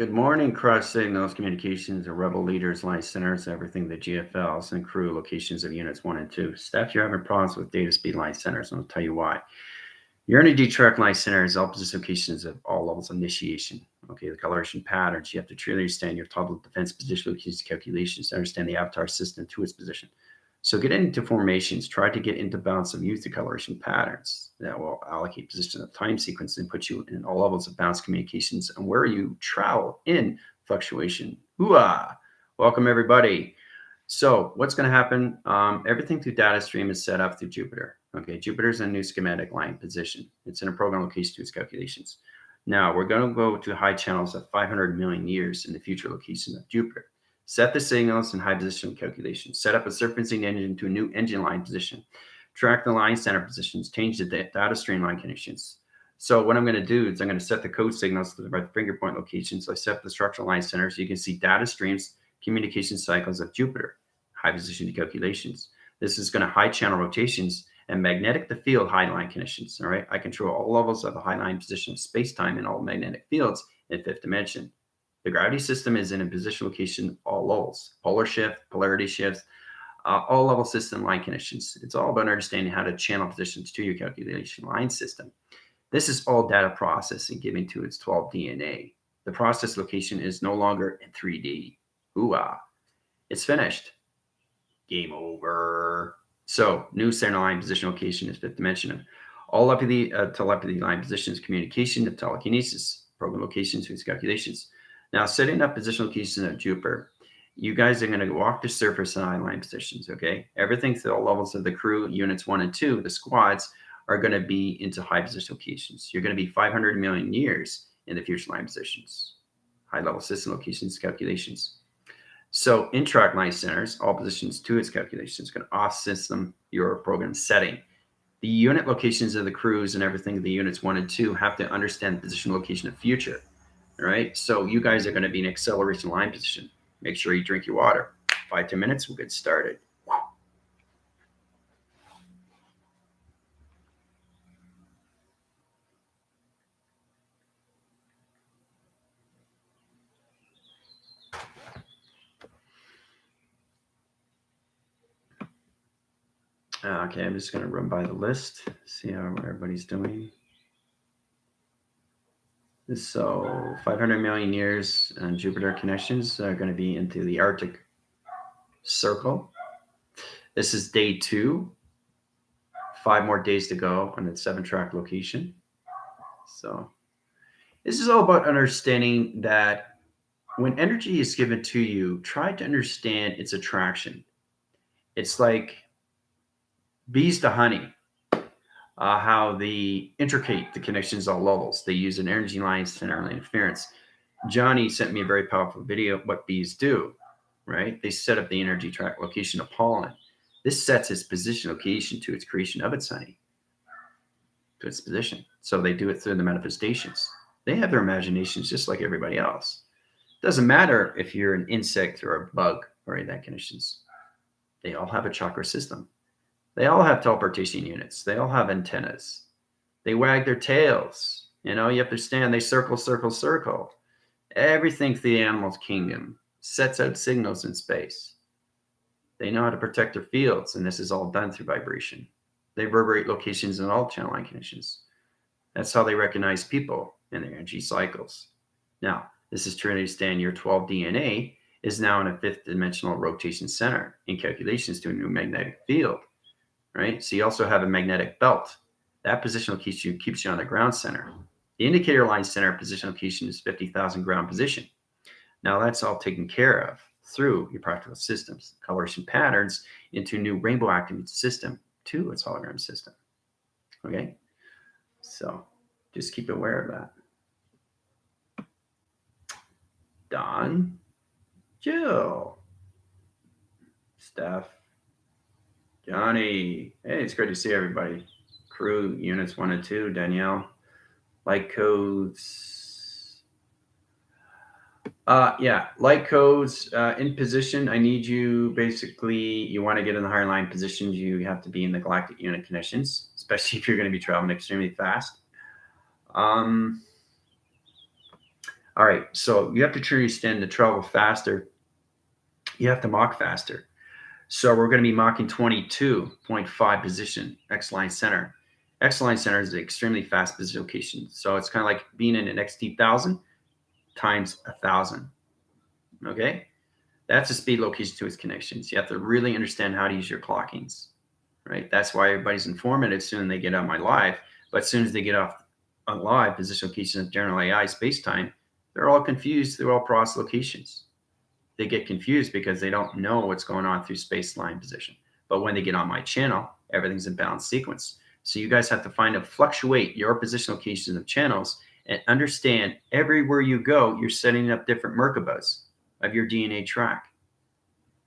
Good morning, cross signals, communications, and rebel leaders, line centers, everything the GFLs and crew locations of units 1 and 2. Staff, you're having problems with data speed line centers, and I'll tell you why. Your energy track line center is opposite locations of all levels of initiation. Okay, the coloration patterns. You have to truly understand your total defense position locations calculations to understand the avatar system to its position. So get into formations, try to get into balance and use the coloration patterns that will allocate position of time sequence and put you in all levels of balance communications and where you travel in fluctuation. Hooah! Welcome everybody. So what's going to happen? Everything through data stream is set up through Jupiter. Okay, Jupiter's a new schematic line position. It's in a program location to its calculations. Now we're going to go to high channels of 500 million years in the future location of Jupiter. Set the signals in high position calculations. Set up a surfacing engine to a new engine line position. Track the line center positions. Change the data stream line conditions. So what I'm going to do is I'm going to set the code signals to the finger point locations. So I set the structural line center so you can see data streams, communication cycles of Jupiter, high position calculations. This is going to high channel rotations and magnetic to field high line conditions. All right. I control all levels of the high line position of space time in all magnetic fields in fifth dimension. The gravity system is in a position location, all levels, polar shift, polarity shifts, all level system line conditions. It's all about understanding how to channel positions to your calculation line system. This is all data processing given to its 12 DNA. The process location is no longer in 3D. Ooh, it's finished. Game over. So new center line position location is fifth dimension. All up to the telepathy line positions, communication to telekinesis, program locations to its calculations. Now setting up position location of Jupiter, you guys are going to walk the surface and line positions, okay? Everything to all levels of the crew, units 1 and 2, the squads, are going to be into high position locations. You're going to be 500 million years in the future line positions, high level system locations, calculations. So in track line centers, all positions to its calculations can off-system your program setting. The unit locations of the crews and everything the units 1 and 2 have to understand the position location of future. All right. So you guys are going to be in acceleration line position. Make sure you drink your water. 5-10 minutes, we'll get started. Okay, I'm just going to run by the list, see how everybody's doing. So 500 million years and Jupiter connections are going to be into the Arctic Circle. This is day 2. 5 more days to go on its 7-track location. So this is all about understanding that when energy is given to you, try to understand its attraction. It's like bees to honey, how they intricate the connections all levels. They use an energy line center line interference. Johnny sent me a very powerful video of what bees do, right? They set up the energy track location of pollen. This sets its position location to its creation of its honey, to its position. So they do it through the manifestations. They have their imaginations just like everybody else. Doesn't matter if you're an insect or a bug or any of that conditions. They all have a chakra system. They all have teleportation units. They all have antennas. They wag their tails. You know, you have to understand they circle, circle, circle. Everything through the animal kingdom sets out signals in space. They know how to protect their fields, and this is all done through vibration. They reverberate locations in all channel line conditions. That's how they recognize people and their energy cycles. Now, this is to understand your 12 DNA is now in a 5th dimensional rotation center in calculations to a new magnetic field, right? So you also have a magnetic belt. That position keeps you on the ground center. The indicator line center position location is 50,000 ground position. Now that's all taken care of through your practical systems, coloration patterns into new rainbow activated system to its hologram system. Okay, so just keep aware of that. Don, Jill, Steph, Johnny. Hey, it's great to see everybody. Crew, units 1 and 2, Danielle, light codes. Light codes in position. I need you basically, you want to get in the higher line positions, you have to be in the galactic unit conditions, especially if you're going to be traveling extremely fast. All right, so you have to truly stand to travel faster. You have to mock faster. So we're going to be mocking 22.5 position, X-line center. X-line center is an extremely fast position location. So it's kind of like being in an XT1000 times 1,000. Okay? That's the speed location to its connections. You have to really understand how to use your clockings, right? That's why everybody's informative soon they get on my live. But as soon as they get off on live, position locations, general AI, space-time, they're all confused through all process locations. They get confused because they don't know what's going on through space line position. But when they get on my channel, everything's in balanced sequence. So you guys have to find and fluctuate your position locations of channels and understand everywhere you go, you're setting up different Merkabas of your DNA track.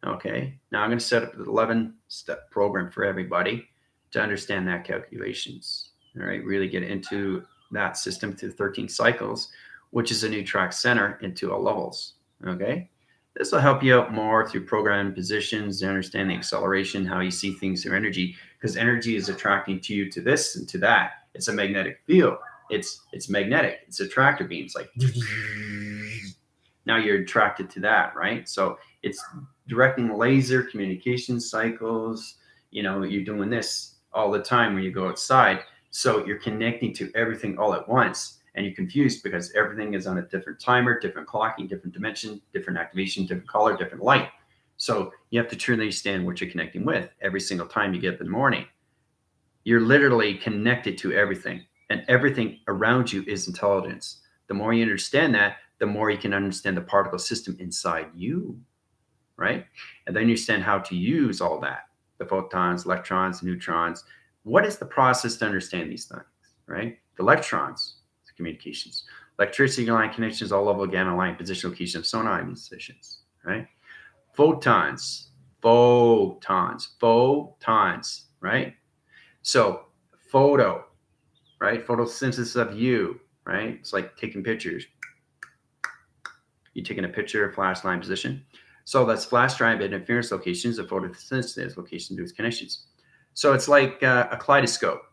Okay, now I'm going to set up an 11-step program for everybody to understand that calculations. All right, really get into that system through 13 cycles, which is a new track center into all levels. Okay, this will help you out more through programming positions, understanding acceleration, how you see things through energy, because energy is attracting to you to this and to that. It's a magnetic field. It's magnetic. It's attractor beams like now you're attracted to that, right? So it's directing laser communication cycles. You know, you're doing this all the time when you go outside. So you're connecting to everything all at once, and you're confused because everything is on a different timer, different clocking, different dimension, different activation, different color, different light. So you have to truly understand what you're connecting with every single time you get up in the morning. You're literally connected to everything, and everything around you is intelligence. The more you understand that, the more you can understand the particle system inside you, right? And then you understand how to use all that, the photons, electrons, neutrons. What is the process to understand these things, right? The electrons, communications, electricity line connections, all level gamma line position location of sonar positions, right? Photons, right? So photo, right? Photosynthesis of you, right? It's like taking pictures. You're taking a picture of flash line position. So that's flash drive interference locations of photosynthesis location to its connections. So it's like a kaleidoscope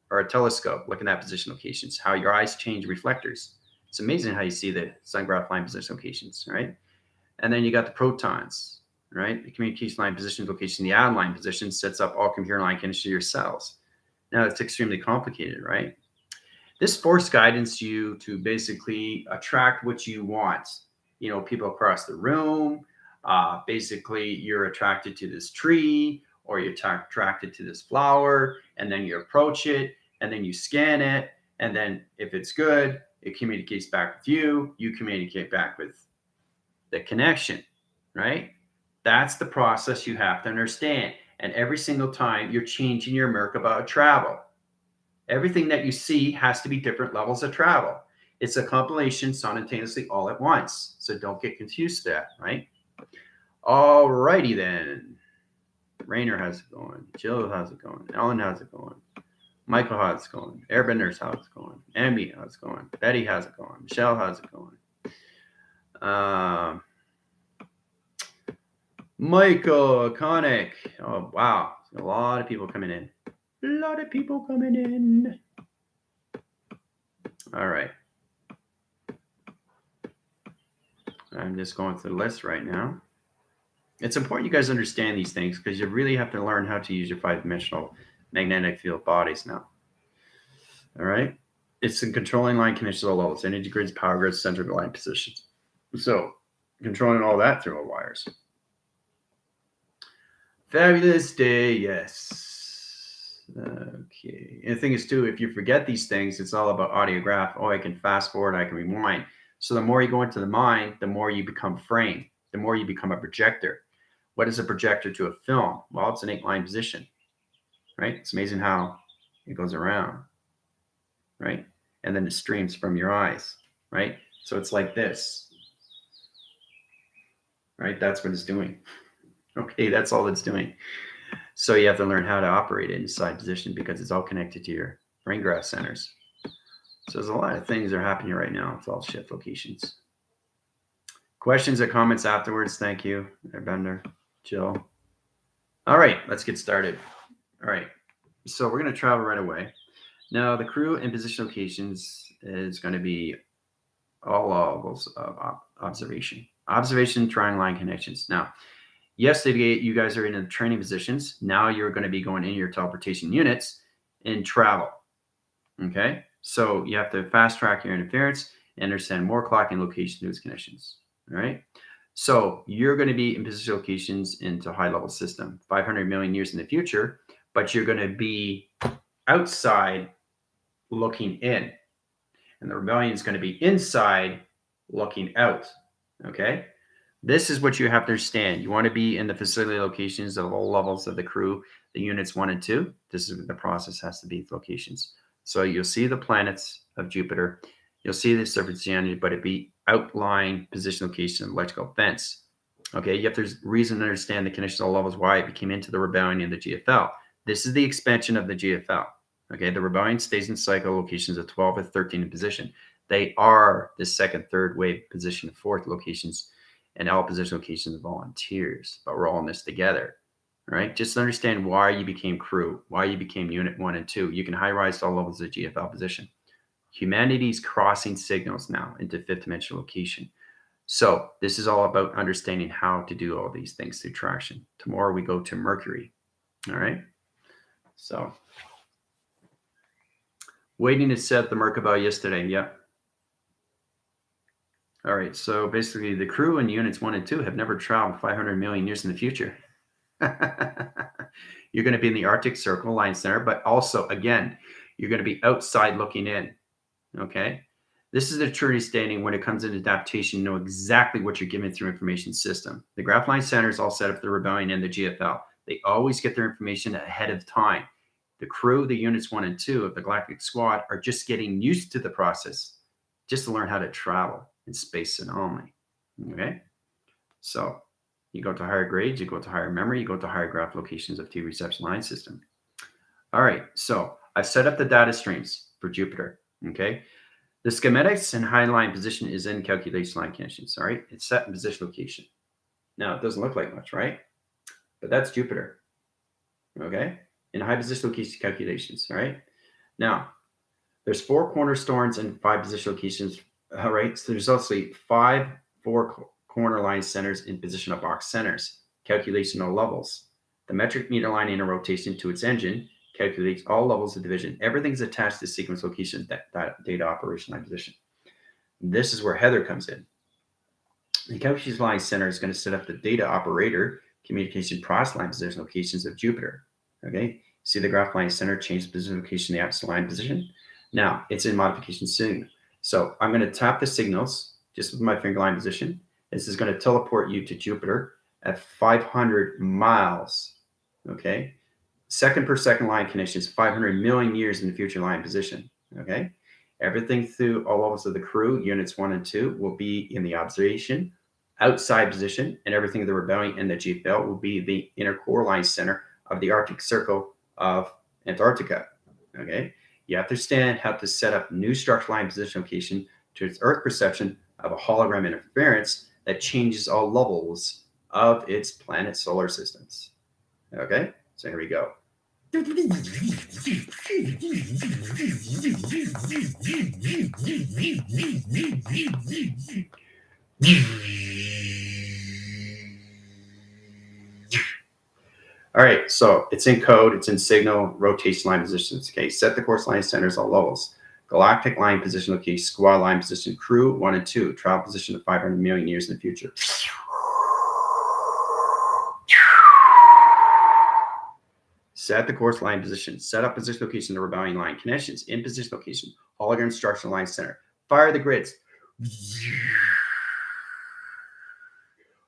or a telescope looking at position locations, how your eyes change reflectors. It's amazing how you see the sun graph line position locations, right? And then you got the protons, right? The communication line position location, the atom line position sets up all computer line connections to your cells. Now it's extremely complicated, right? This force guidance you to basically attract what you want. You know, people across the room. Basically, you're attracted to this tree, or you're attracted to this flower, and then you approach it, and then you scan it, and then if it's good, it communicates back with you. You communicate back with the connection, right? That's the process you have to understand. And every single time you're changing your Merkaba travel. Everything that you see has to be different levels of travel. It's a compilation simultaneously all at once. So don't get confused with that, right? All righty then. Rainer, how's it going? Jill, how's it going? Ellen, how's it going? Michael, how's it going? Airbenders, how's it going? Ambi, how's it going? Betty, how's it going? Michelle, how's it going? Michael, Conic. Oh, wow. A lot of people coming in. A lot of people coming in. All right. I'm just going through the list right now. It's important you guys understand these things because you really have to learn how to use your 5-dimensional magnetic field bodies now. All right. It's in controlling line connections at all levels, energy grids, power grids, central line positions. So controlling all that through our wires. Fabulous day, yes. Okay. And the thing is, too, if you forget these things, it's all about audiograph. Oh, I can fast forward, I can rewind. So the more you go into the mind, the more you become frame, the more you become a projector. What is a projector to a film? Well, it's an 8-line position, right? It's amazing how it goes around, right? And then it streams from your eyes, right? So it's like this, right? That's what it's doing. Okay, that's all it's doing. So you have to learn how to operate it inside position because it's all connected to your brain graph centers. So there's a lot of things that are happening right now. It's all shift locations. Questions or comments afterwards? Thank you, Bender, Jill. All right, let's get started. All right, so we're going to travel right away. Now, the crew and position locations is going to be all levels of observation. Observation, triangle line connections. Now, yesterday you guys are in the training positions. Now you're going to be going in your teleportation units and travel. Okay, so you have to fast track your interference and understand more clocking location to its connections. All right. So you're going to be in position locations into high level system, 500 million years in the future, but you're going to be outside looking in, and the rebellion is going to be inside looking out. Okay. This is what you have to understand. You want to be in the facility locations of all levels of the crew, the units 1 and 2. This is the process has to be locations. So you'll see the planets of Jupiter. You'll see the surface geometry, but it be outline position location of electrical fence. Okay, you have to reason to understand the conditions of all levels, why it became into the rebellion and the GFL. This is the expansion of the GFL. Okay, the rebellion stays in cycle locations of 12 or 13 in position. They are the second, third wave position, fourth locations, and all position locations of volunteers. But we're all in this together. Right? Just understand why you became crew, why you became unit 1 and 2. You can high rise to all levels of GFL position. Humanity's crossing signals now into fifth dimensional location. So this is all about understanding how to do all these things through traction. Tomorrow we go to Mercury. All right. So waiting to set the Merkabah yesterday. Yep. All right. So basically the crew in units 1 and 2 have never traveled 500 million years in the future. You're going to be in the Arctic Circle line center, but also, again, you're going to be outside looking in. Okay. This is the maturity standing when it comes into adaptation, know exactly what you're given through information system. The graph line center is all set up for the rebellion and the GFL. They always get their information ahead of time. The crew, the units 1 and 2 of the Galactic Squad, are just getting used to the process, just to learn how to travel in space and only. Okay. So you go to higher grades, you go to higher memory, you go to higher graph locations of T reception line system. All right, so I've set up the data streams for Jupiter. Okay, the schematics and high line position is in calculation line connections. All right, it's set in position location. Now it doesn't look like much, right? But that's Jupiter. Okay, in high position location calculations. All right, now there's 4 cornerstones and 5 position locations. All right, so there's also 4 corner line centers in position of box centers, calculational levels. The metric meter line in a rotation to its engine calculates all levels of division. Everything's attached to sequence location, that data operation line position. This is where Heather comes in. The calculation line center is going to set up the data operator communication process line position locations of Jupiter. Okay, see the graph line center change the position location, the axis line position. Now it's in modification signal. So I'm going to tap the signals just with my finger line position. This is going to teleport you to Jupiter at 500 miles. Okay. Second per second line connections, 500 million years in the future line position. Okay. Everything through all levels of the crew, units 1 and 2, will be in the observation, outside position, and everything of the rebellion and the GFL will be the inner core line center of the Arctic Circle of Antarctica. Okay. You have to understand how to set up new structure line position location to its Earth perception of a hologram interference that changes all levels of its planet solar systems. Okay, so here we go. All right, so it's in code, it's in signal, rotation line positions. Okay, set the course line centers all levels. Galactic line position location, squad line position, crew 1 and 2, travel position of 500 million years in the future. Set the course line position. Set up position location the rebellion line connections in position location. Hologram structure line center. Fire the grids.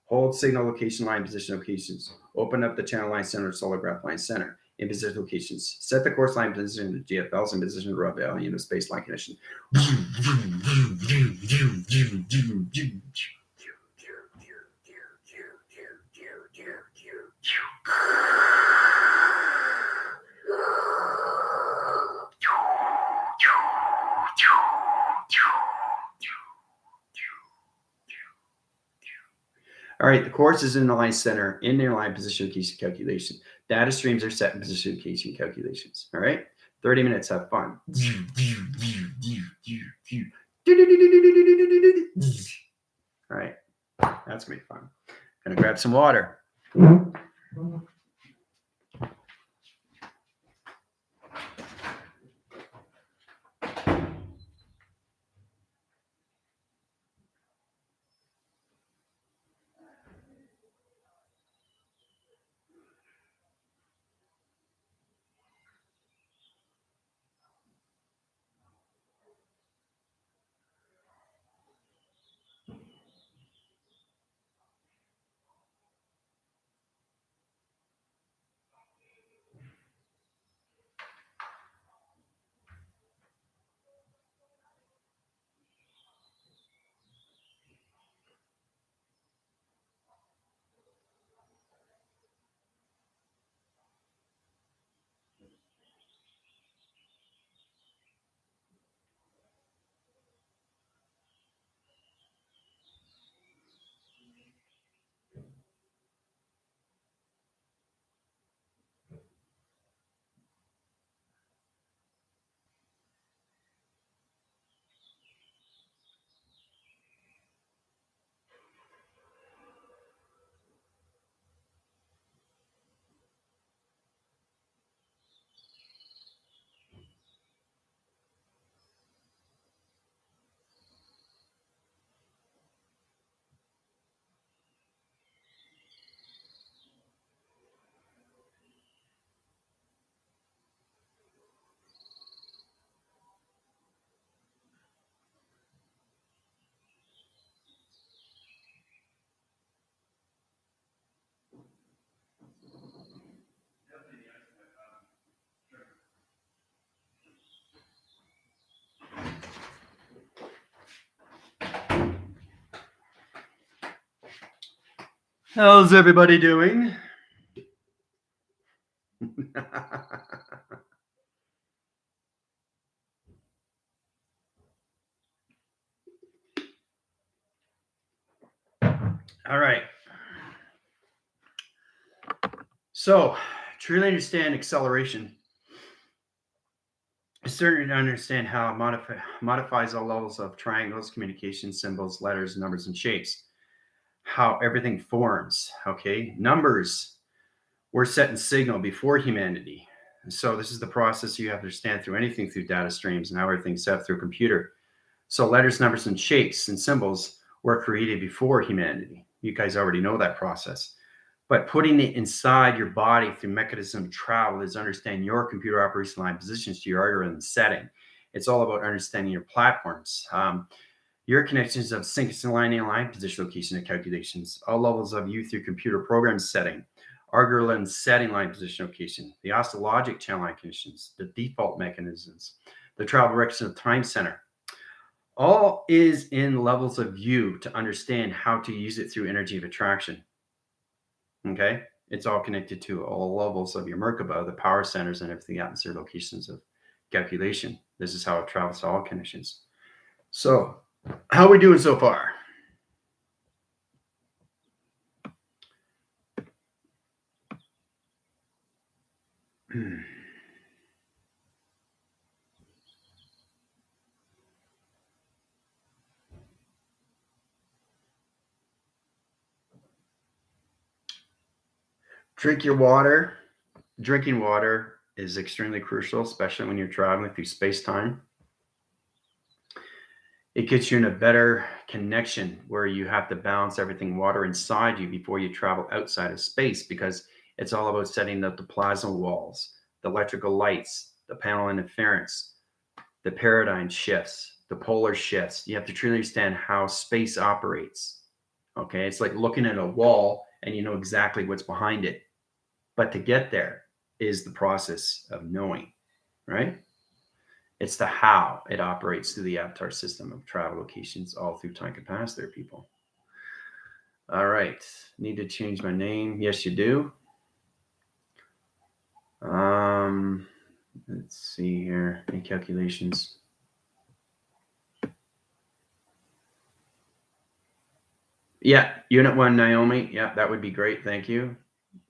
Hold signal location line position locations. Open up the channel line center, solar graph line center in position locations. Set the course line position to GFLs and position the rebellion of space line connection. All right, the course is in the line center, in their line position location calculation. Data streams are set in position location calculations. All right, 30 minutes, have fun. All right, that's gonna be fun. Gonna grab some water. How's everybody doing? All right. So, truly understand acceleration. It's certain to understand how it modifies all levels of triangles, communication symbols, letters, numbers, and shapes. How everything forms. Okay, numbers were set in signal before humanity. So this is the process you have to understand through anything through data streams and how everything's set through a computer. So letters, numbers, and shapes and symbols were created before humanity. You guys already know that process. But putting it inside your body through mechanism of travel is understand your computer operation line positions to your algorithm setting. It's all about understanding your platforms. Your connections of synchronous and linear line position location and calculations, all levels of you through computer program setting, algorithm setting line position location, the oscillogic channel line conditions, the default mechanisms, the travel direction of time center. All is in levels of you to understand how to use it through energy of attraction. Okay, it's all connected to all levels of your Merkaba, the power centers, and everything atmosphere locations of calculation. This is how it travels to all connections. So, how are we doing so far? Drink your water. Drinking water is extremely crucial, especially when you're traveling through space-time. It gets you in a better connection where you have to balance everything water inside you before you travel outside of space, because it's all about setting up the plasma walls, the electrical lights, the panel interference, the paradigm shifts, the polar shifts. You have to truly understand how space operates. Okay, it's like looking at a wall and you know exactly what's behind it. But to get there is the process of knowing, right? It's the how it operates through the avatar system of travel locations all through time capacity, people. All right. Need to change my name. Yes, you do. Let's see here. Any calculations? Yeah, Unit 1, Naomi. Yeah, that would be great. Thank you.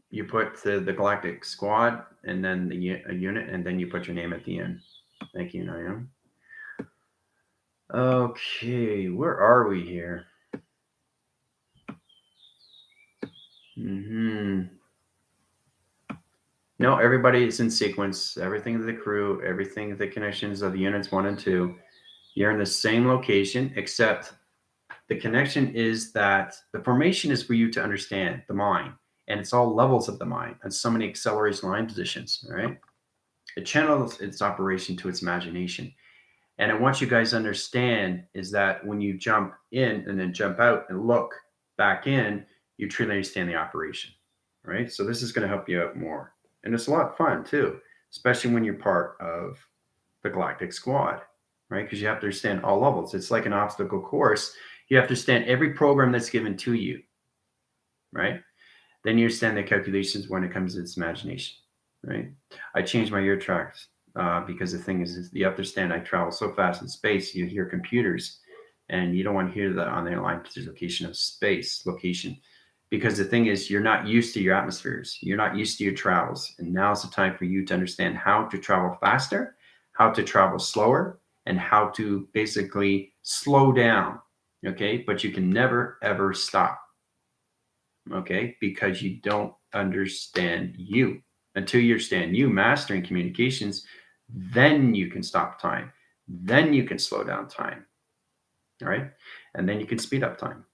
You put the Galactic Squad and then a unit, and then you put your name at the end. Thank you, Naomi. Okay, where are we here? No, everybody is in sequence. Everything of the crew, everything the connections of the units 1 and 2. You're in the same location, except the connection is that the formation is for you to understand the mind, and it's all levels of the mind and so many acceleration line positions. All right, it channels its operation to its imagination. And I want you guys to understand is that when you jump in and then jump out and look back in, you truly understand the operation. Right. So this is going to help you out more. And it's a lot of fun too, especially when you're part of the Galactic Squad, right? Because you have to understand all levels. It's like an obstacle course. You have to understand every program that's given to you, right? Then you understand the calculations when it comes to its imagination, right? I changed my ear tracks because the thing is you have to understand I travel so fast in space, you hear computers, and you don't want to hear that on the airline position location of space location. Because the thing is, you're not used to your atmospheres. You're not used to your travels. And now's the time for you to understand how to travel faster, how to travel slower, and how to basically slow down. Okay. But you can never, ever stop, okay? Because you don't understand you. Until you understand you, mastering communications, then you can stop time. Then you can slow down time, all right? And then you can speed up time.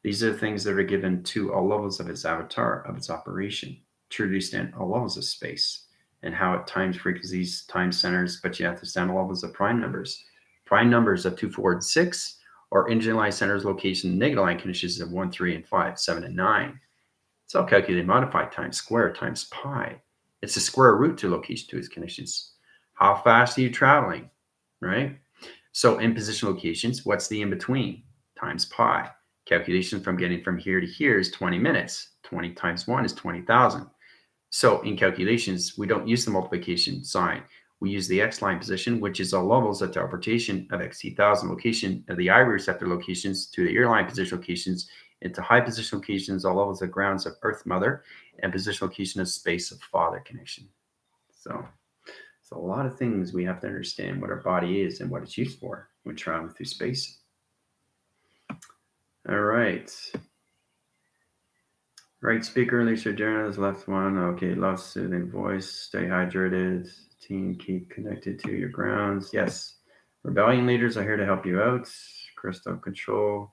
These are things that are given to all levels of its avatar, of its operation, to understand all levels of space and how it times frequencies, time centers, but you have to understand all levels of prime numbers. Prime numbers of 2, 4, and 6, or engine line centers, location, negative line conditions of 1, 3, and 5, 7, and 9. It's all calculated modified times square times pi. It's the square root to location to its conditions. How fast are you traveling, right? So in position locations, what's the in between? Times pi. Calculation from getting from here to here is 20 minutes. 20 times 1 is 20,000. So in calculations, we don't use the multiplication sign. We use the x line position, which is all levels at the interpretation of xt,000 location of the I receptor locations to the ear line position locations into high position locations, all levels of grounds of Earth Mother, and position location of space of Father connection. So it's a lot of things we have to understand what our body is and what it's used for when traveling through space. All right. Right speaker, Alicia Jones, left one. Okay, love soothing voice. Stay hydrated. Team, keep connected to your grounds. Yes. Rebellion leaders are here to help you out. Crystal control.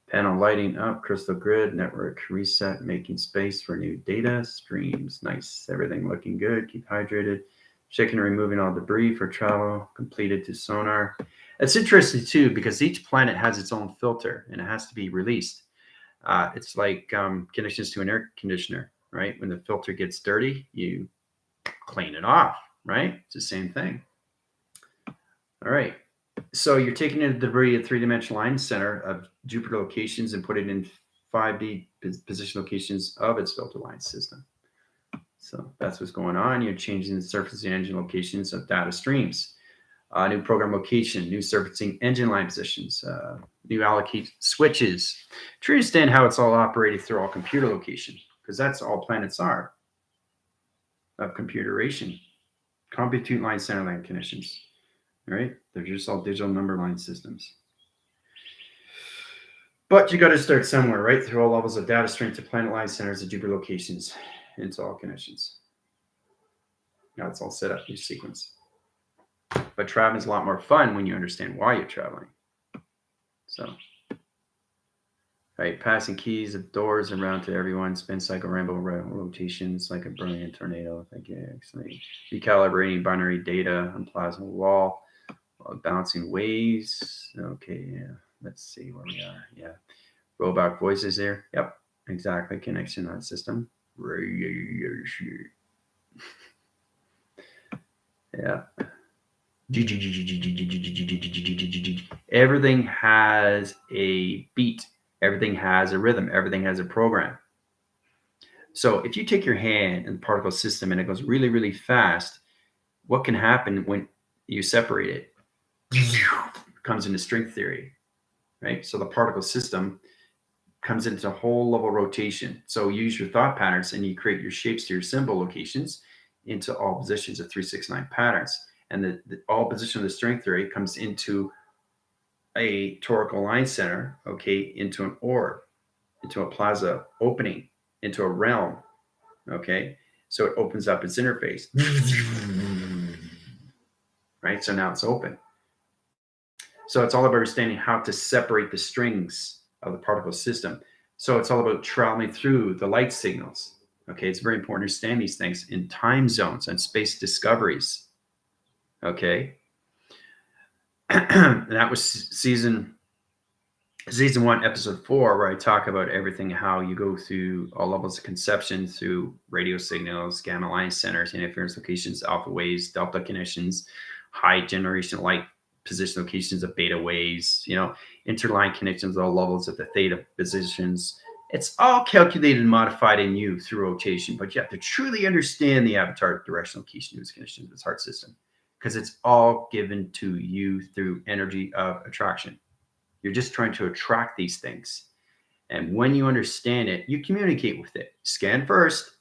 Panel lighting up. Crystal grid. Network reset. Making space for new data streams. Nice. Everything looking good. Keep hydrated. Checking and removing all debris for travel. Completed to sonar. It's interesting too because each planet has its own filter and it has to be released. It's like connections to an air conditioner, right? When the filter gets dirty, you clean it off, right? It's the same thing. All right. So you're taking the debris at three-dimensional line center of Jupiter locations and put it in 5D position locations of its filter line system. So that's what's going on. You're changing the surfacing engine locations of data streams. New program location, new surfacing engine line positions, new allocate switches. To understand how it's all operated through all computer location, because that's all planets are of computeration. Compute line center line conditions, right? They're just all digital number line systems. But you got to start somewhere, right? Through all levels of data stream to planet line centers to Jupiter locations into all connections. Now it's all set up in sequence. But traveling is a lot more fun when you understand why you're traveling. So, right, passing keys of doors around to everyone, spin cycle rainbow rotations like a brilliant tornado. Thank you. Excellent. Recalibrating binary data on plasma wall, bouncing waves. Okay, yeah. Let's see where we are. Yeah. Robot voices there. Yep, exactly. Connection on system. Yeah. Everything has a beat. Everything has a rhythm. Everything has a program. So if you take your hand in the particle system and it goes really, really fast, what can happen when you separate it? Comes into string theory, right? So the particle system comes into whole level rotation. So you use your thought patterns and you create your shapes to your symbol locations into all positions of 369 patterns. And the all position of the string theory comes into a torical line center, okay, into an orb, into a plaza opening, into a realm, okay? So it opens up its interface, right? So now it's open. So it's all about understanding how to separate the strings of the particle system. So it's all about traveling through the light signals. Okay, it's very important to understand these things in time zones and space discoveries. Okay, and that was season 1, episode 4, where I talk about everything, how you go through all levels of conception through radio signals, gamma line centers, interference locations, alpha waves, delta connections, high generation light position locations of beta waves, interline connections, all levels of the theta positions. It's all calculated and modified in you through rotation, but you have to truly understand the avatar directional location use conditions of this heart system, because it's all given to you through energy of attraction. You're just trying to attract these things. And when you understand it, you communicate with it. Scan first,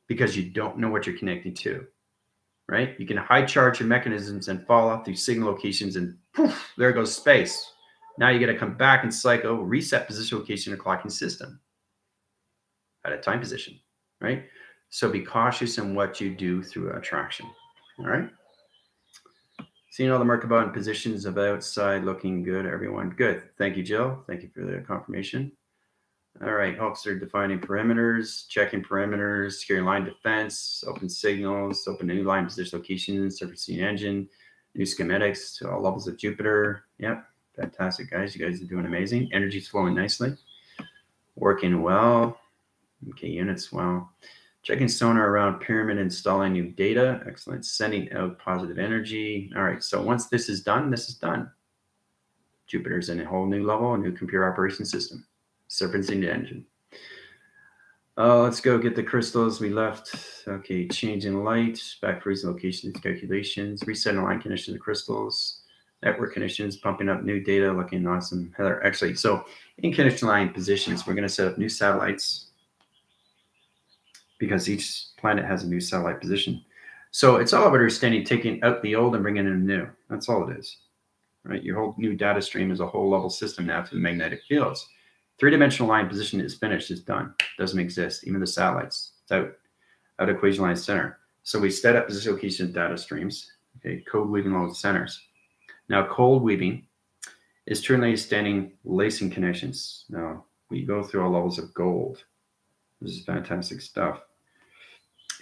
because you don't know what you're connecting to, right? You can high charge your mechanisms and fall off these signal locations, and poof, there goes space. Now you got to come back and cycle, reset position location of clocking system at a time position, right? So be cautious in what you do through attraction, all right? Seeing all the Merkaba positions of outside looking good, everyone. Good. Thank you, Jill. Thank you for the confirmation. All right. Officer defining perimeters, checking perimeters, securing line defense, open signals, open new line position locations, surfacing engine, new schematics to all levels of Jupiter. Yep. Fantastic, guys. You guys are doing amazing. Energy's flowing nicely. Working well. Okay, units well. Checking sonar around pyramid, installing new data. Excellent. Sending out positive energy. All right. So once this is done, this is done. Jupiter's in a whole new level, a new computer operation system. Serpentine the engine. Let's go get the crystals we left. Okay, changing light, back freezing locations, calculations, resetting line conditions of crystals, network conditions, pumping up new data, looking awesome. Heather, actually, so in connection line positions, we're going to set up new satellites, because each planet has a new satellite position. So it's all about understanding, taking out the old and bringing in the new. That's all it is, right? Your whole new data stream is a whole level system now through the magnetic fields. Three-dimensional line position is finished, is done. Doesn't exist. Even the satellites, it's out equation line center. So we set up position location data streams. Okay, code weaving load centers. Now cold weaving is truly standing lacing connections. Now we go through all levels of gold. This is fantastic stuff.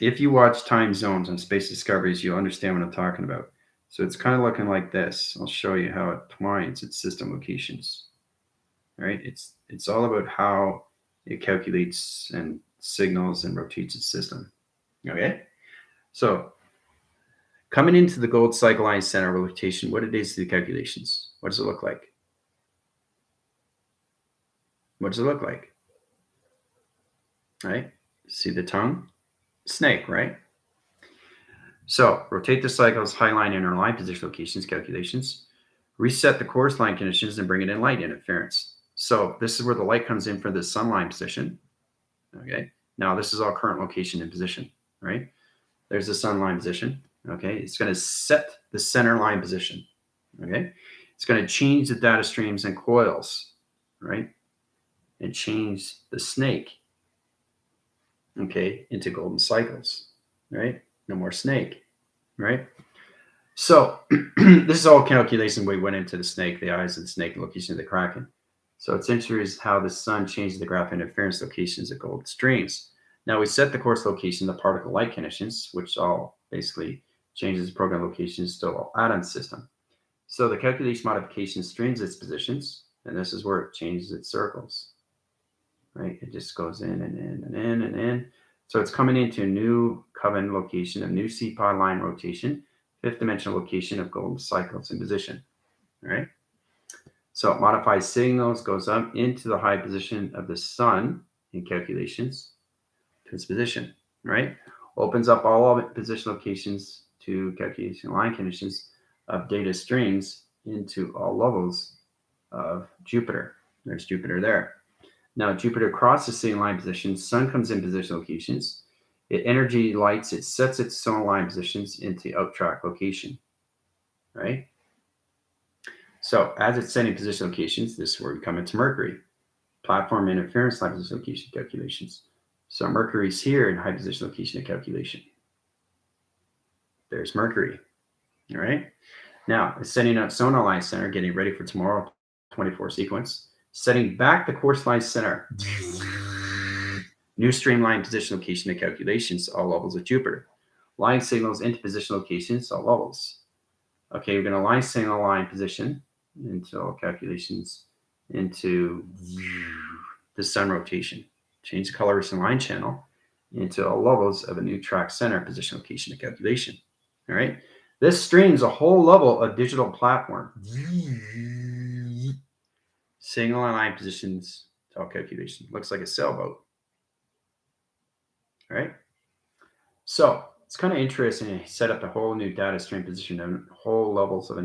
If you watch time zones and space discoveries, you'll understand what I'm talking about. So it's kind of looking like this. I'll show you how it twines its system locations. All right, it's all about how it calculates and signals and rotates its system. Okay, so coming into the gold cycle line center rotation, what it is to the calculations. What does it look like? What does it look like? Right? See the tongue? Snake, right? So rotate the cycles, high line, inner line position locations, calculations. Reset the course line conditions and bring it in light interference. So this is where the light comes in for the sun line position. Okay. Now this is all current location and position, right? There's the sun line position. Okay. It's going to set the center line position. Okay. It's going to change the data streams and coils, right? And change the snake, okay, into golden cycles, right? No more snake, right? So this is all calculation we went into the snake, the eyes of the snake, location of the kraken. So it's interesting how the sun changes the graph interference locations of gold streams. Now we set the course location, the particle light conditions, which all basically changes the program locations to all atom system. So the calculation modification strings its positions, and this is where it changes its circles, right? It just goes in and in and in and in. So it's coming into a new coven location, a new CPOD line rotation, fifth dimensional location of golden cycles in position, all right? So it modifies signals, goes up into the high position of the sun in calculations to its position, right? Opens up all of it position locations to calculation line conditions of data streams into all levels of Jupiter. There's Jupiter there. Now Jupiter crosses same line positions, sun comes in position locations. It energy lights, it sets its solar line positions into out track location, right? So as it's setting position locations, this is where we come into Mercury. Platform interference high position location calculations. So Mercury's here in high position location of calculation. There's Mercury. All right. Now it's setting up sonar line center, getting ready for tomorrow 24 sequence. Setting back the course line center. New streamline position location of calculations, all levels of Jupiter. Line signals into position locations, all levels. Okay, we're going to line signal line position into all calculations into the sun rotation. Change the coloration line channel into all levels of a new track center position location of calculation. All right. This streams a whole level of digital platform. Signal line positions to all calculation. Looks like a sailboat. All right. So it's kind of interesting to set up a whole new data stream position and whole levels of a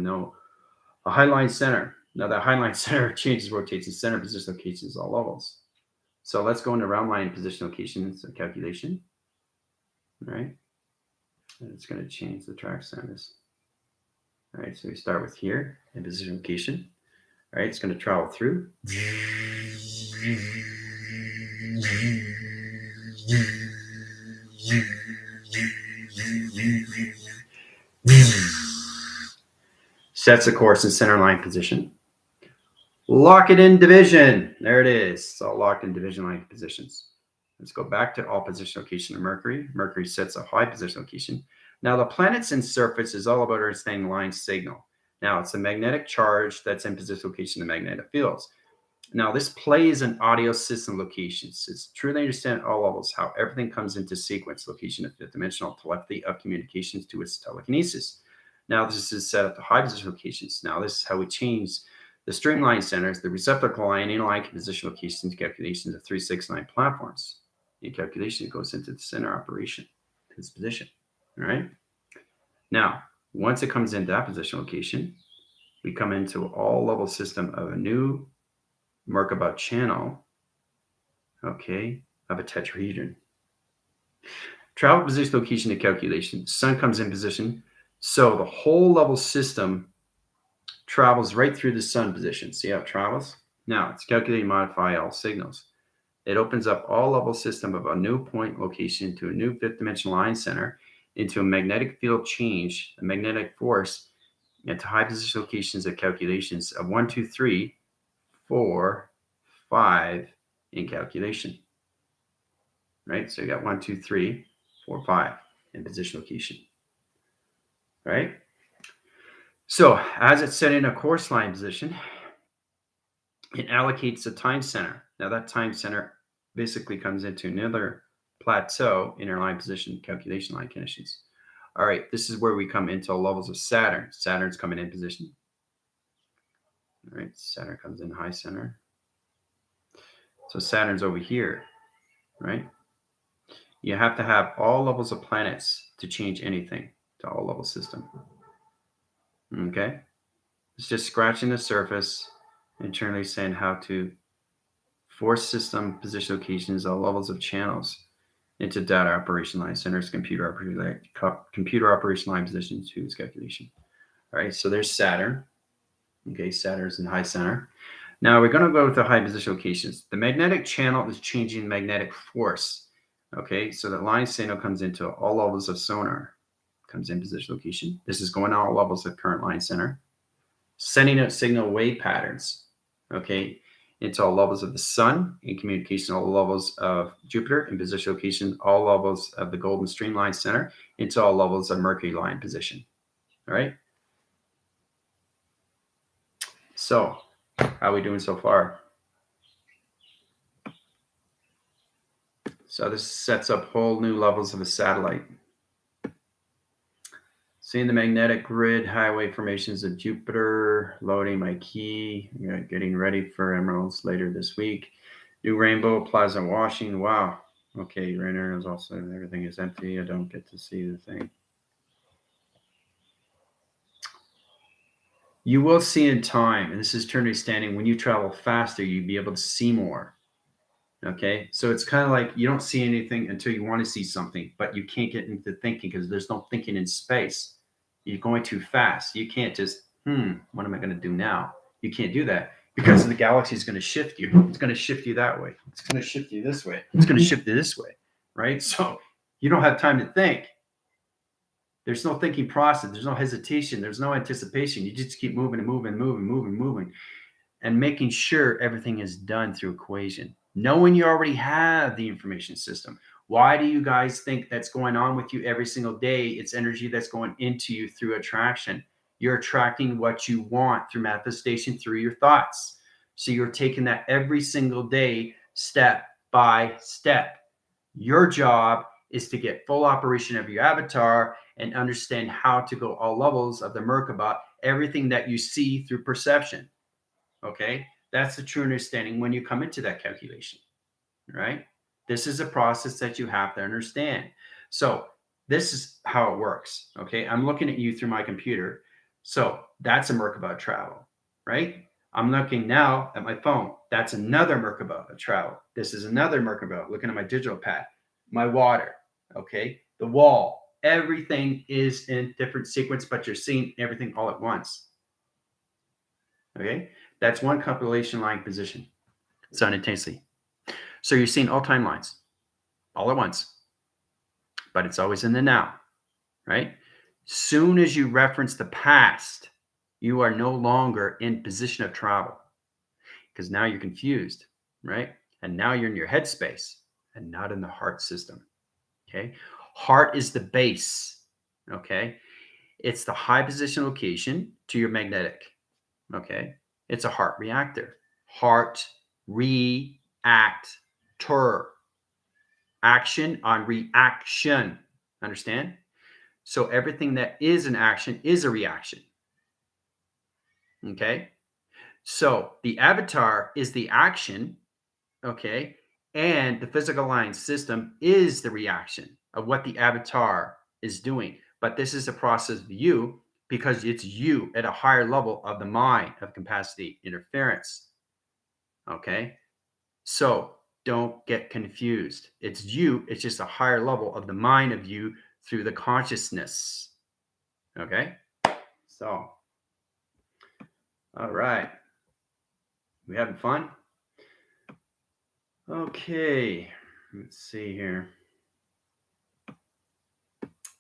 highline center. Now that highline center changes, rotates, and center position locations all levels. So let's go into round line position locations and calculation. All right. And it's going to change the track centers. All right. So we start with here in position location. All right. It's going to travel through. Sets the course in center line position. Lock it in division. There it is. It's all locked in division line positions. Let's go back to all position location of Mercury. Mercury sets a high position location. Now the planets and surface is all about understanding line signal. Now it's a magnetic charge that's in position location of magnetic fields. Now this plays in audio system locations. It's true to understand at all levels how everything comes into sequence, location of fifth dimensional telepathy of communications to its telekinesis. Now this is set up to high position locations. Now this is how we change the streamline centers, the receptacle line, inline position locations, calculations of 369 platforms. In calculation, it goes into the center operation, this position. All right. Now, once it comes into that position location, we come into all level system of a new Merkaba channel, okay, of a tetrahedron. Travel position location to calculation. Sun comes in position. So the whole level system travels right through the sun position. See how it travels? Now it's calculate and modify all signals. It opens up all level system of a new point location to a new fifth dimensional line center into a magnetic field change, a magnetic force, into high position locations of calculations of 1, 2, 3, 4, 5 in calculation. Right? So you got 1, 2, 3, 4, 5 in position location. Right? So as it's set in a course line position, it allocates a time center. Now that time center basically comes into another plateau in our line position calculation line conditions. All right, this is where we come into levels of Saturn. Saturn's coming in position. All right, Saturn comes in high center. So Saturn's over here, right? You have to have all levels of planets to change anything to all level system. Okay? It's just scratching the surface, internally saying how to force system position locations, all levels of channels into data operation line centers, computer operation line position to its calculation. All right, so there's Saturn. Okay, Saturn's in high center. Now we're going to go with the high position locations. The magnetic channel is changing magnetic force. Okay, so the line signal comes into all levels of sonar, comes in position location. This is going on all levels of current line center. Sending out signal wave patterns, okay, into all levels of the sun, in communication, all levels of Jupiter, in position location, all levels of the golden streamline center, into all levels of Mercury line position. All right. So, how are we doing so far? So this sets up whole new levels of a satellite. Seeing the magnetic grid highway formations of Jupiter, loading my key, getting ready for emeralds later this week. New rainbow plaza washing. Wow. Okay, Rainer is also, everything is empty. I don't get to see the thing. You will see in time, and this is eternity standing, when you travel faster, you'll be able to see more. Okay, so it's kind of like you don't see anything until you want to see something, but you can't get into thinking because there's no thinking in space. You're going too fast. You can't just what am I going to do now? You can't do that because the galaxy is going to shift you. It's going to shift you that way. It's going to shift you this way. It's going to shift you this way, right? So you don't have time to think. There's no thinking process. There's no hesitation. There's no anticipation. You just keep moving and moving, moving, and making sure everything is done through equation. Knowing you already have the information system. Why do you guys think that's going on with you every single day? It's energy that's going into you through attraction. You're attracting what you want through manifestation, through your thoughts. So you're taking that every single day, step by step. Your job is to get full operation of your avatar and understand how to go all levels of the Merkaba, everything that you see through perception. Okay, that's the true understanding when you come into that calculation, right? This is a process that you have to understand. So this is how it works. Okay, I'm looking at you through my computer. So that's a Merkaba travel, right? I'm looking now at my phone. That's another Merkaba travel. This is another Merkaba. Looking at my digital pad, my water. Okay, the wall. Everything is in different sequence, but you're seeing everything all at once. Okay, that's one compilation line position simultaneously. So you're seeing all timelines all at once, but it's always in the now, right? Soon as you reference the past, you are no longer in position of travel because now you're confused, right? And now you're in your headspace and not in the heart system. Okay. Heart is the base. Okay. It's the high position location to your magnetic. Okay. It's a heart reactor. Heart reactor. Action on reaction. Understand? So everything that is an action is a reaction. Okay. So the avatar is the action. Okay. And the physical line system is the reaction of what the avatar is doing. But this is a process of you because it's you at a higher level of the mind of capacity interference. Okay. So don't get confused. It's you. It's just a higher level of the mind of you through the consciousness. Okay. So, all right. We having fun? Okay. Let's see here.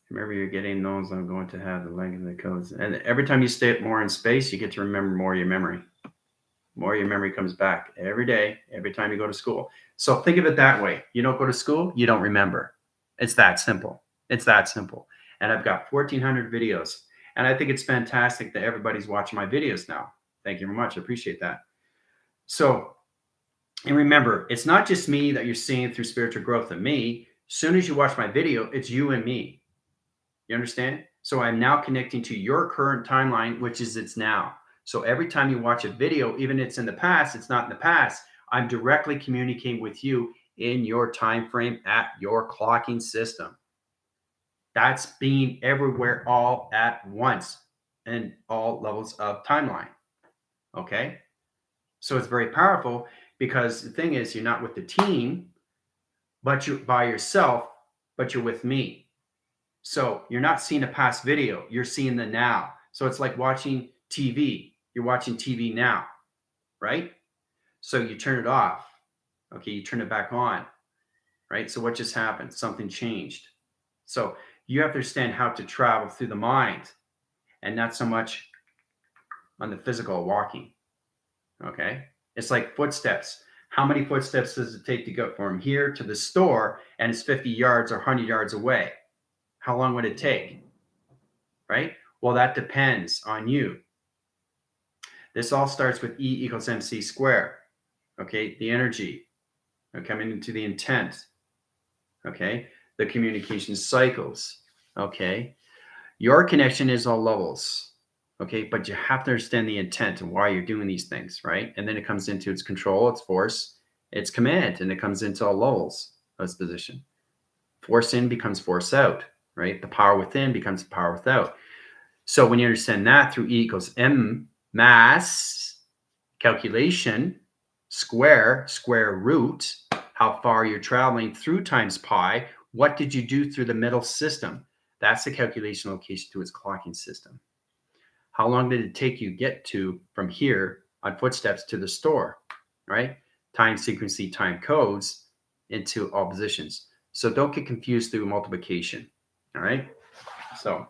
Remember, you're getting those. I'm going to have the length of the codes. And every time you stay more in space, you get to remember more of your memory. More of your memory comes back every day, every time you go to school. So think of it that way. You don't go to school, you don't remember. It's that simple. It's that simple. And I've got 1,400 videos. And I think it's fantastic that everybody's watching my videos now. Thank you very much. I appreciate that. So, and remember, it's not just me that you're seeing through spiritual growth and me. As soon as you watch my video, it's you and me. You understand? So I'm now connecting to your current timeline, which is it's now. So every time you watch a video, even if it's in the past, it's not in the past. I'm directly communicating with you in your time frame at your clocking system. That's being everywhere all at once and all levels of timeline. Okay? So it's very powerful because the thing is, you're not with the team, but you're by yourself, but you're with me. So you're not seeing a past video, you're seeing the now. So it's like watching TV. You're watching TV now, right? So you turn it off. Okay, you turn it back on, right? So what just happened? Something changed. So you have to understand how to travel through the mind and not so much on the physical walking. Okay, it's like footsteps. How many footsteps does it take to go from here to the store and it's 50 yards or 100 yards away? How long would it take? Right? Well, that depends on you. This all starts with E equals MC squared. Okay, the energy coming into the intent. Okay, the communication cycles. Okay, your connection is all levels. Okay, but you have to understand the intent and why you're doing these things, right? And then it comes into its control, its force, its command, and it comes into all levels of its position. Force in becomes force out, right? The power within becomes power without. So when you understand that through E equals M mass calculation, square root, how far you're traveling through times pi, what did you do through the middle system? That's the calculation location to its clocking system. How long did it take you get to from here on footsteps to the store, right? Time sequencing, time codes into all positions. So don't get confused through multiplication, all right? So,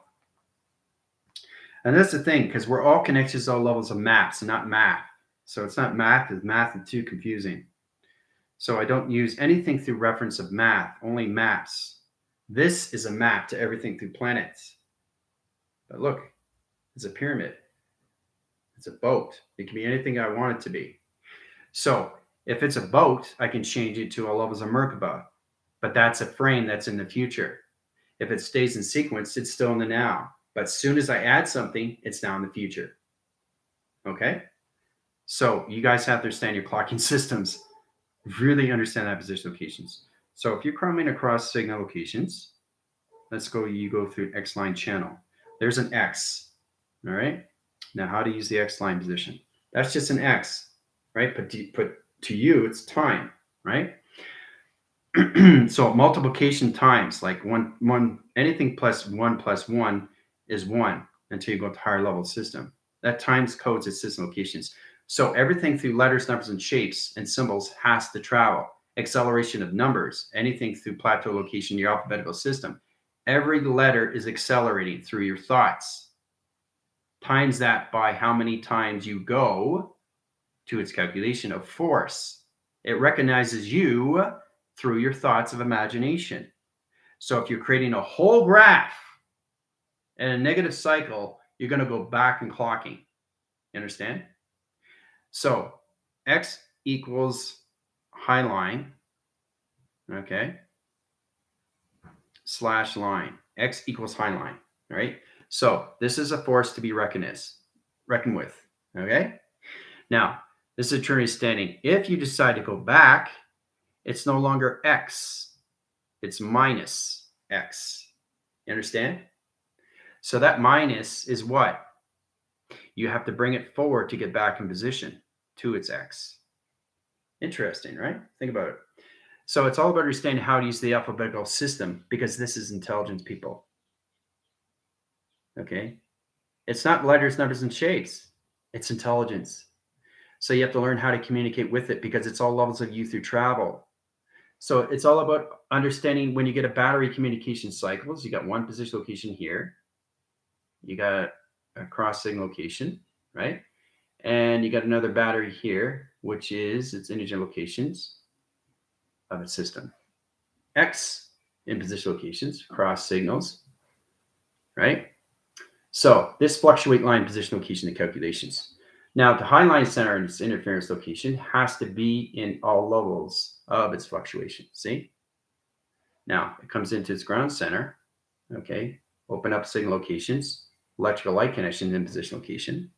and that's the thing, because we're all connected to all levels of maps and not math. So it's not math, because math is too confusing. So I don't use anything through reference of math, only maps. This is a map to everything through planets. But look, it's a pyramid. It's a boat. It can be anything I want it to be. So if it's a boat, I can change it to all levels of Merkaba. But that's a frame that's in the future. If it stays in sequence, it's still in the now. But as soon as I add something, it's now in the future. Okay? So you guys have to understand your clocking systems. Really understand that position locations. So if you're coming across signal locations, you go through X line channel. There's an X. All right? Now, how to use the X line position? That's just an X, right? But to you, it's time, right? So multiplication times, like anything plus one is one until you go to higher level system. That times codes its system locations. So everything through letters, numbers, and shapes and symbols has to travel. Acceleration of numbers, anything through plateau location, your alphabetical system. Every letter is accelerating through your thoughts. Times that by how many times you go to its calculation of force. It recognizes you through your thoughts of imagination. So if you're creating a whole graph and a negative cycle, you're going to go back and clocking. You understand? So X equals high line, okay, slash line. X equals high line, right? So this is a force to be reckoned with, okay? Now, this is Trinity standing. If you decide to go back, it's no longer X, it's minus X. You understand? So that minus is what? You have to bring it forward to get back in position to its X. Interesting, right? Think about it. So it's all about understanding how to use the alphabetical system, because this is intelligence, people. Okay? It's not letters, numbers, and shapes. It's intelligence. So you have to learn how to communicate with it, because it's all levels of you through travel. So it's all about understanding when you get a battery communication cycles, you got one position location here, you got a cross signal location, right? And you got another battery here, which is its integer locations of its system. X in position locations, cross signals, right? So this fluctuate line position location in calculations. Now, the high line center and its interference location has to be in all levels of its fluctuation. See? Now, it comes into its ground center. Okay. Open up signal locations, electrical light connection in position location,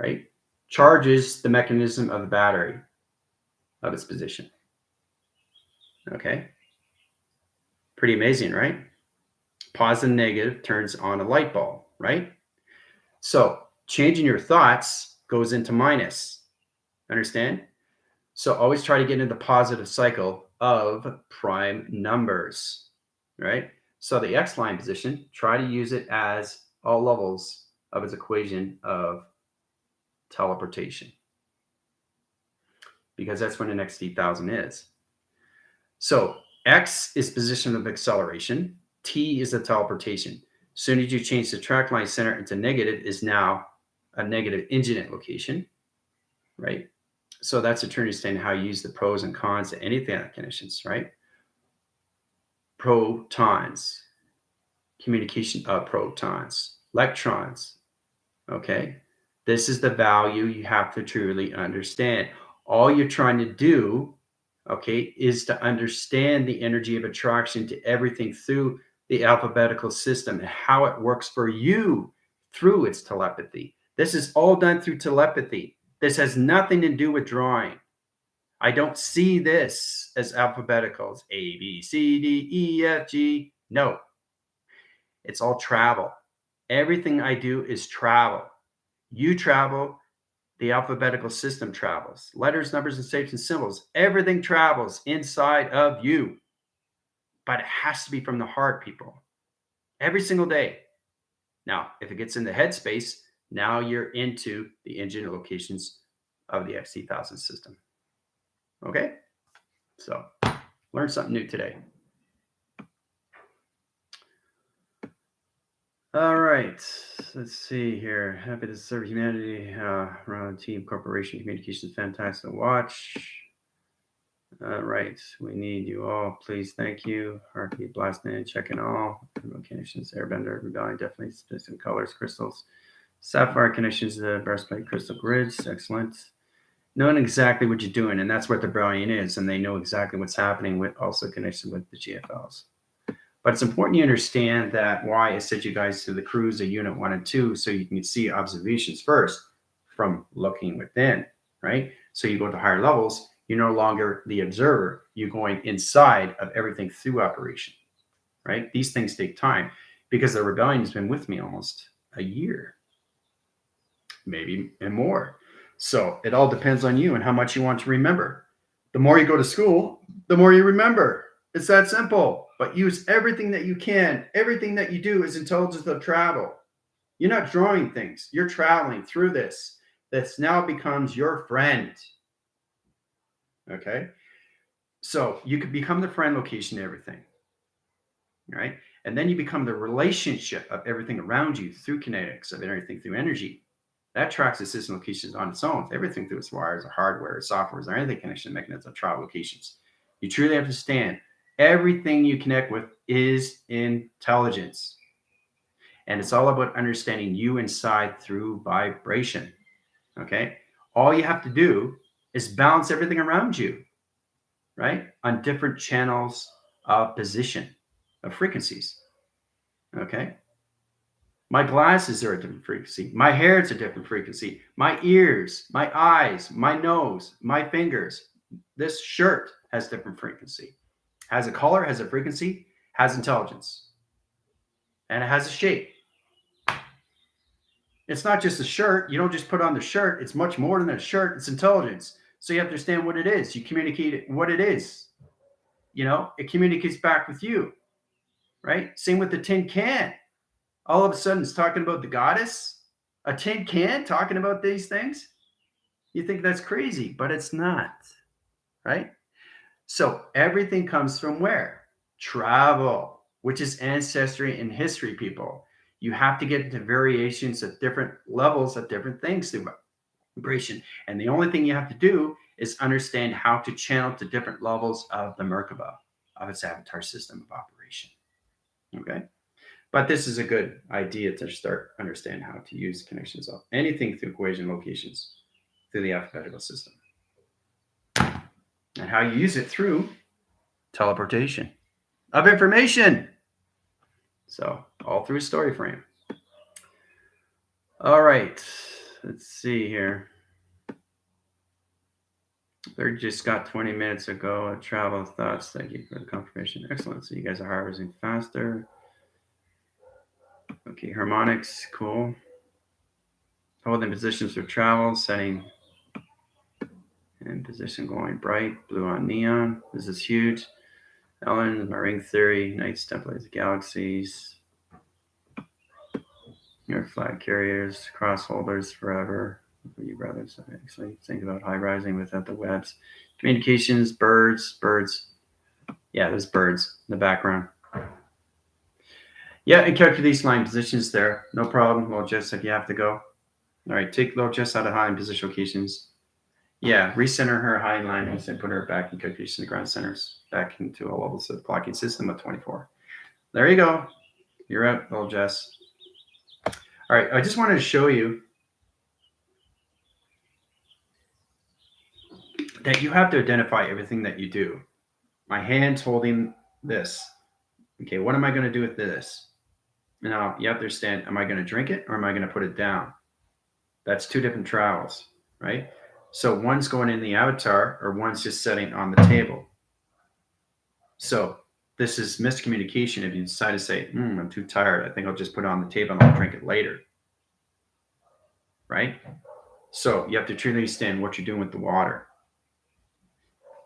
right? Charges the mechanism of the battery of its position. Okay. Pretty amazing, right? Positive and negative turns on a light bulb, right? So changing your thoughts goes into minus. Understand? So always try to get into the positive cycle of prime numbers, right? So the X line position, try to use it as all levels of its equation of teleportation, because that's when the next 8,000 is. So X is position of acceleration. T is the teleportation. As soon as you change the track line center into negative, is now a negative incident location, right? So that's a turn to understand how you use the pros and cons to anything at conditions, right? Protons, communication of protons, electrons, okay? This is the value you have to truly understand. All you're trying to do, okay, is to understand the energy of attraction to everything through the alphabetical system and how it works for you through its telepathy. This is all done through telepathy. This has nothing to do with drawing. I don't see this as alphabeticals, A, B, C, D, E, F, G. No, it's all travel. Everything I do is travel. You travel, the alphabetical system travels. Letters, numbers, and shapes and symbols. Everything travels inside of you. But it has to be from the heart, people. Every single day. Now, if it gets in the head space, Now you're into the engine locations of the XT1000 system. Okay? So, learn something new today. All right, let's see here. Happy to serve humanity around team corporation communication is fantastic to watch. All right, we need you all. Please, thank you. Heartbeat blasting, checking all. Connections, airbender, rebellion, definitely specific colors, crystals. Sapphire connections, the breastplate, crystal grids, excellent. Knowing exactly what you're doing, and that's what the rebellion is, and they know exactly what's happening with also connection with the GFLs. But it's important you understand that why I sent you guys to the crews of Unit 1 and 2 so you can see observations first from looking within, right? So you go to higher levels, you're no longer the observer. You're going inside of everything through operation, right? These things take time because the rebellion has been with me almost a year, maybe and more. So it all depends on you and how much you want to remember. The more you go to school, the more you remember. It's that simple. But use everything that you can. Everything that you do is intelligence of travel. You're not drawing things. You're traveling through this. This now becomes your friend. Okay? So you could become the friend location of everything. Right? And then you become the relationship of everything around you through kinetics, of everything through energy. That tracks the system locations on its own. Everything through its wires or hardware or software or anything connection mechanisms of travel locations. You truly understand everything you connect with is intelligence. And it's all about understanding you inside through vibration. Okay? All you have to do is balance everything around you, right? On different channels of position, of frequencies. Okay? My glasses are a different frequency. My hair is a different frequency. My ears, my eyes, my nose, my fingers. This shirt has different frequency. Has a color, has a frequency, has intelligence. And it has a shape. It's not just a shirt. You don't just put on the shirt. It's much more than a shirt. It's intelligence. So you have to understand what it is. You communicate what it is. You know, it communicates back with you, right? Same with the tin can. All of a sudden, it's talking about the goddess. A tin can talking about these things. You think that's crazy, but it's not, right? So everything comes from where? Travel, which is ancestry and history, people. You have to get into variations of different levels of different things through vibration. And the only thing you have to do is understand how to channel to different levels of the Merkaba, of its avatar system of operation. Okay? But this is a good idea to start understand how to use connections of anything through equation locations through the alphabetical system. And how you use it through teleportation of information. So all through story frame. All right, let's see here. They just got 20 minutes ago. Travel thoughts. Thank you for the confirmation. Excellent. So you guys are harvesting faster. Okay, harmonics. Cool. Holding positions for travel. Setting and position going bright. Blue on neon. This is huge. Ellen, my ring theory. Night's templates, galaxies. Your flag carriers. Cross holders forever. You brothers actually think about high rising without the webs. Communications, birds. Yeah, there's birds in the background. Yeah, and calculate these line positions there. No problem. Well, Jess, if you have to go. All right, take little Jess out of high and position locations. Yeah, recenter her high line and put her back in calculation the ground centers. Back into a level set blocking system of 24. There you go. You're out, little Jess. All right, I just wanted to show you that you have to identify everything that you do. My hand's holding this. Okay, what am I going to do with this? Now, you have to understand, am I going to drink it or am I going to put it down? That's two different travels, right? So one's going in the avatar or one's just setting on the table. So this is miscommunication if you decide to say, I'm too tired. I think I'll just put it on the table and I'll drink it later, right? So you have to truly understand what you're doing with the water.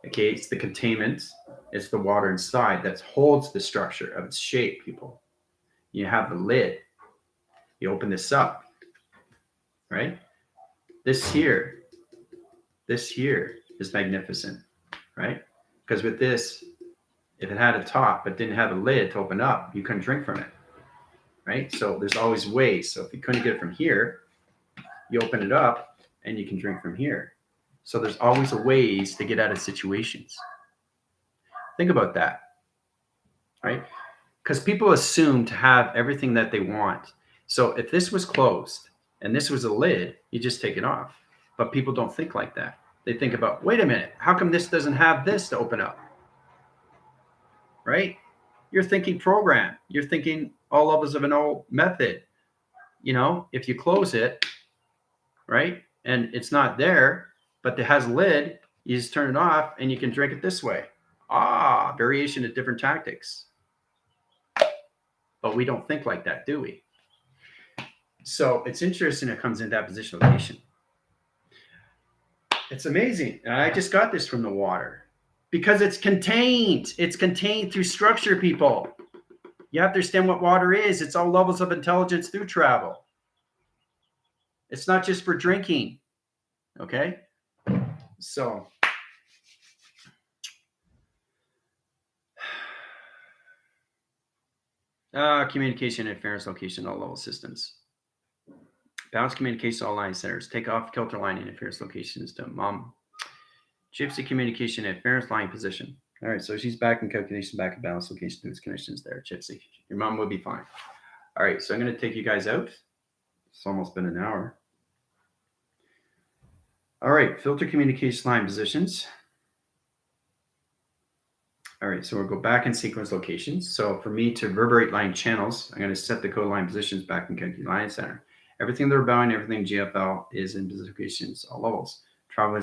Okay, it's the containment. It's the water inside that holds the structure of its shape, people. You have the lid. You open this up. right? This here is magnificent, right? Because with this, if it had a top but didn't have a lid to open up, you couldn't drink from it, right? So there's always ways. So if you couldn't get it from here, you open it up and you can drink from here. So there's always ways to get out of situations. Think about that, right? Because people assume to have everything that they want. So if this was closed and this was a lid, you just take it off. But people don't think like that. They think about, wait a minute, how come this doesn't have this to open up? Right? You're thinking program. You're thinking all levels of an old method. You know, if you close it, right, and it's not there, but it has a lid, you just turn it off and you can drink it this way. Ah, variation of different tactics. But we don't think like that, do we? So it's interesting it comes in that position location. It's amazing. And I just got this from the water because it's contained. It's contained through structure, people. You have to understand what water is. It's all levels of intelligence through travel. It's not just for drinking. Okay? So communication interference location, all level systems. Balance communication, all line centers. Take off filter line interference locations to mom. Gypsy communication interference line position. All right, so she's back in calculation, back in balance location to its connections there, Gypsy. Your mom will be fine. All right, so I'm going to take you guys out. It's almost been an hour. All right, filter communication line positions. All right, so we'll go back in sequence locations. So for me to reverberate line channels, I'm going to set the code line positions back in calculation line center. Everything they're bound, everything GFL is in position locations, all levels. Travel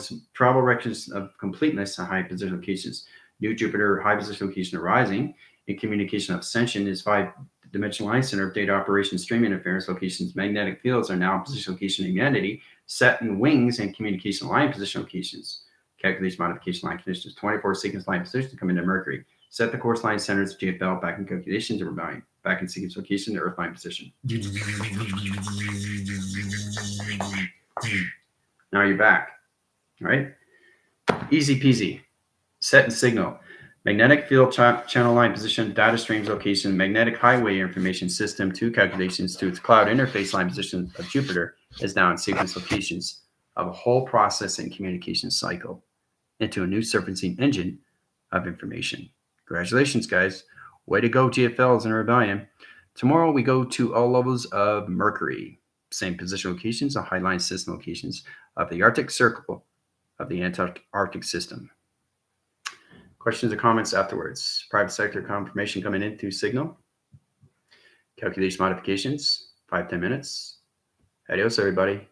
directions of completeness and high position locations. New Jupiter high position location arising. In communication of ascension is 5-dimensional line center of data operation stream interference locations. Magnetic fields are now in position location humanity. Set in wings and communication line position locations. Calculation modification line conditions. 24 sequence line positions to come into Mercury. Set the course line centers GFL back in calculation to rebellion. Back in sequence location to Earth line position. Now you're back. All right. Easy peasy. Set and signal. Magnetic field channel line position, data streams location, magnetic highway information system to calculations to its cloud interface line position of Jupiter is now in sequence locations of a whole processing communication cycle into a new surfacing engine of information. Congratulations, guys. Way to go, GFLs in rebellion. Tomorrow we go to all levels of Mercury. Same position locations, high line system locations of the Arctic Circle of the Antarctic system. Questions or comments afterwards? Private sector confirmation coming in through signal. Calculation modifications, 5-10 minutes. Adios, everybody.